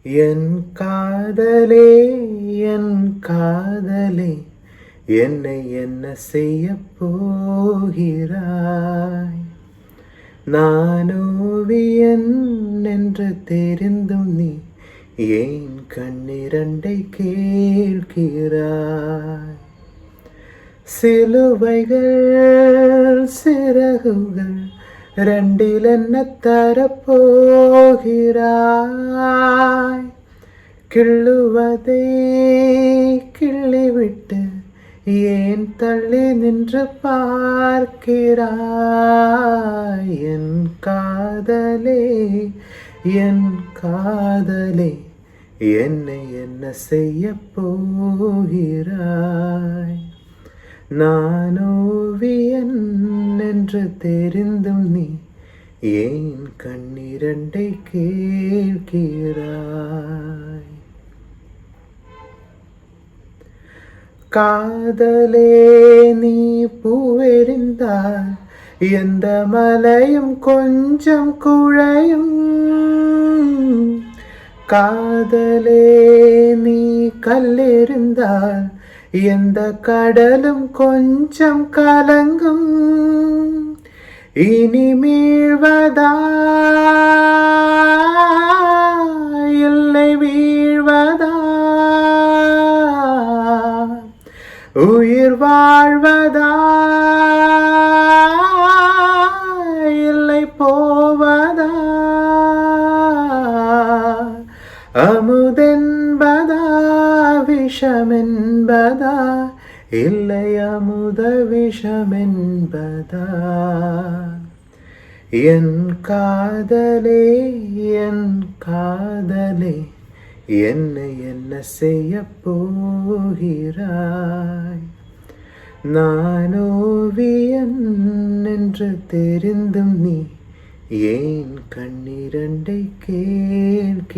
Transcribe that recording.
என் காதலே என் காதலே என்னை என்ன செய்ய போகிறாய்? நான் ஓவியன் என்று தெரிந்தும் நீ ஏன் கண்ணிரண்டை கேட்கிறாய்? சிலுவைகள் சிறகுகள் ரெண்டில் என்ன தரப்போகிறாய்? கிள்ளுவதை கிள்ளிவிட்டு ஏன் தள்ளி நின்று பார்க்கிறாய்? என் காதலே என் காதலே என்னை என்ன செய்ய போகிறாய்? நான் ஓவியன் என்று தெரிந்தும் நீ ஏன் கண்ணிரண்டை கேட்கிறாய்? காதலே நீ பூவெறிந்தால் எந்த மலையும் கொஞ்சம் குழையும். காதலே நீ கல்லெறிந்தால் எந்த கடலும் கொஞ்சம் கலங்கும். இனி மீழ்வதா இல்லை வீழ்வதா? உயிர் வாழ்வதா இல்லை போவதா? அமுதென்பதா விஷமென்பதா? இல்லை அமுத விஷமென்பதா? என் காதலே என் காதலே என்னை என்ன செய்ய போகிறாய்? நான் ஓவியன் என்று தெரிந்தும் நீ ஏன் கண்ணிரண்டை கேட்கிறாய்?